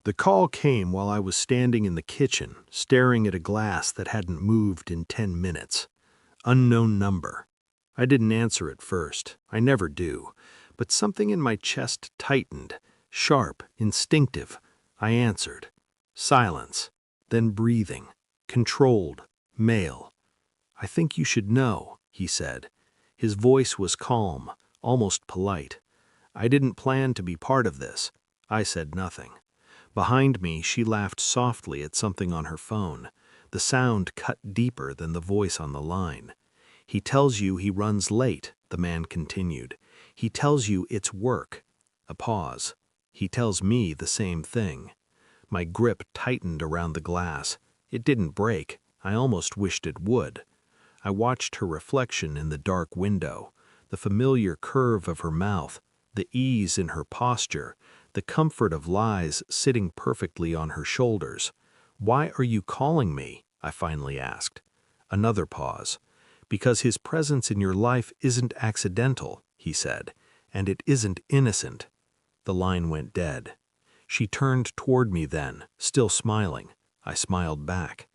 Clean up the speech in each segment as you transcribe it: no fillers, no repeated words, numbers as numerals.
The call came while I was standing in the kitchen, staring at a glass that hadn't moved in 10 minutes. Unknown number. I didn't answer at first. I never do. But something in my chest tightened. Sharp, instinctive. I answered. Silence. Then breathing. Controlled. Male. "I think you should know," he said. His voice was calm, almost polite. I didn't plan to be part of this. I said nothing. Behind me, she laughed softly at something on her phone. The sound cut deeper than the voice on the line. "He tells you he runs late," the man continued. "He tells you it's work." A pause. "He tells me the same thing." My grip tightened around the glass. It didn't break. I almost wished it would. I watched her reflection in the dark window, the familiar curve of her mouth, the ease in her posture, the comfort of lies sitting perfectly on her shoulders. "Why are you calling me?" I finally asked. Another pause. "Because his presence in your life isn't accidental," he said, "and it isn't innocent." The line went dead. She turned toward me then, still smiling. I smiled back.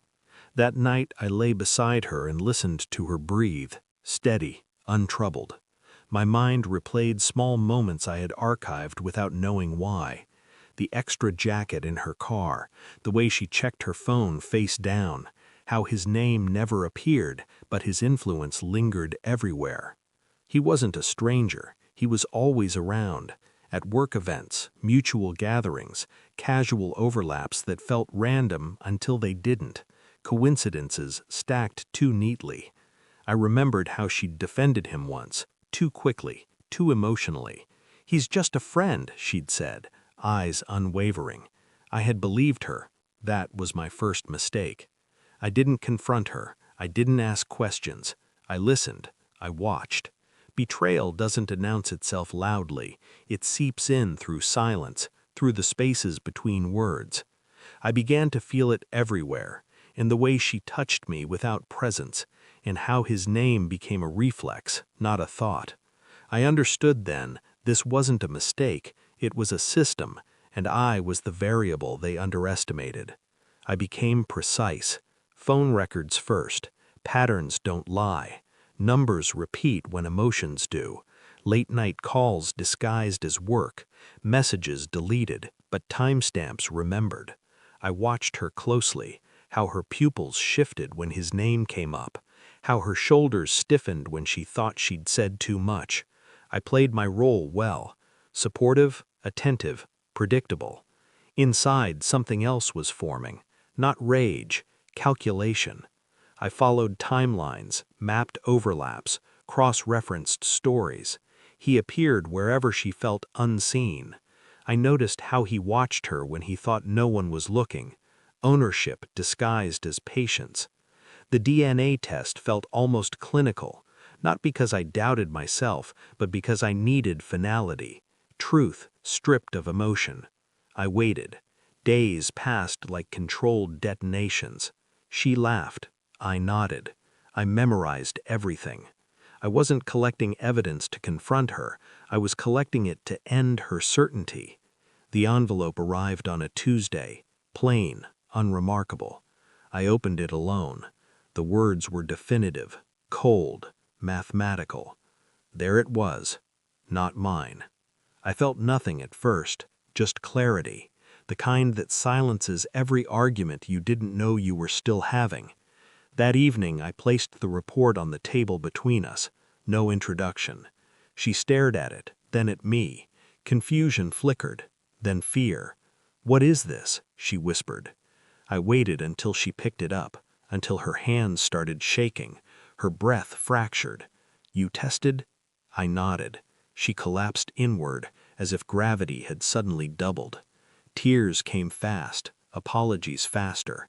That night I lay beside her and listened to her breathe, steady, untroubled. My mind replayed small moments I had archived without knowing why. The extra jacket in her car, the way she checked her phone face down, how his name never appeared, but his influence lingered everywhere. He wasn't a stranger. He was always around. At work events, mutual gatherings, casual overlaps that felt random until they didn't. Coincidences stacked too neatly. I remembered how she'd defended him once, too quickly, too emotionally. "He's just a friend," she'd said, eyes unwavering. I had believed her. That was my first mistake. I didn't confront her. I didn't ask questions. I listened. I watched. Betrayal doesn't announce itself loudly. It seeps in through silence, through the spaces between words. I began to feel it everywhere, in the way she touched me without presence, in how his name became a reflex, not a thought. I understood then this wasn't a mistake, it was a system, and I was the variable they underestimated. I became precise. Phone records first. Patterns don't lie. Numbers repeat when emotions do. Late-night calls disguised as work. Messages deleted, but timestamps remembered. I watched her closely, how her pupils shifted when his name came up, how her shoulders stiffened when she thought she'd said too much. I played my role well. Supportive, attentive, predictable. Inside, something else was forming. Not rage, calculation. I followed timelines, mapped overlaps, cross-referenced stories. He appeared wherever she felt unseen. I noticed how he watched her when he thought no one was looking. Ownership disguised as patience. The DNA test felt almost clinical, not because I doubted myself, but because I needed finality. Truth stripped of emotion. I waited. Days passed like controlled detonations. She laughed. I nodded. I memorized everything. I wasn't collecting evidence to confront her. I was collecting it to end her certainty. The envelope arrived on a Tuesday, plain, unremarkable. I opened it alone. The words were definitive, cold, mathematical. There it was, not mine. I felt nothing at first, just clarity, the kind that silences every argument you didn't know you were still having. That evening, I placed the report on the table between us. No introduction. She stared at it, then at me. Confusion flickered, then fear. "What is this?" she whispered. I waited until she picked it up, until her hands started shaking, her breath fractured. "You tested?" I nodded. She collapsed inward, as if gravity had suddenly doubled. Tears came fast, apologies faster.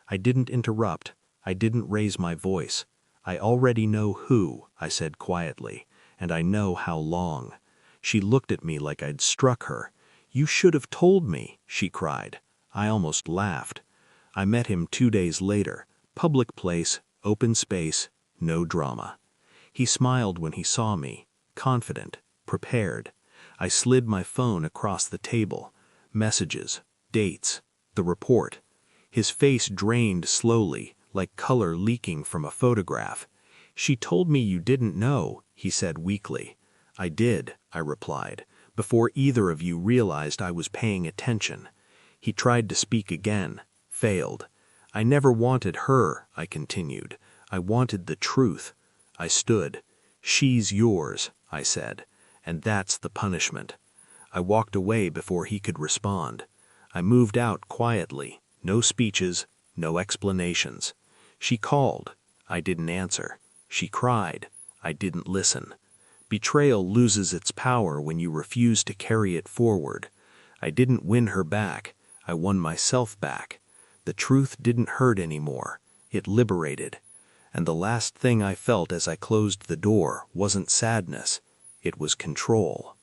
I didn't interrupt. I didn't raise my voice. "I already know who," I said quietly, "and I know how long." She looked at me like I'd struck her. "You should have told me," she cried. I almost laughed. I met him 2 days later. Public place, open space, no drama. He smiled when he saw me, confident, prepared. I slid my phone across the table. Messages, Dates. The report. His face drained slowly, like color leaking from a photograph. "She told me you didn't know," he said weakly. "I did," I replied, "before either of you realized I was paying attention." He tried to speak again, failed. "I never wanted her," I continued. "I wanted the truth." I stood. "She's yours," I said, "and that's the punishment." I walked away before he could respond. I moved out quietly, no speeches, no explanations. She called. I didn't answer. She cried. I didn't listen. Betrayal loses its power when you refuse to carry it forward. I didn't win her back. I won myself back. The truth didn't hurt anymore. It liberated. And the last thing I felt as I closed the door wasn't sadness. It was control.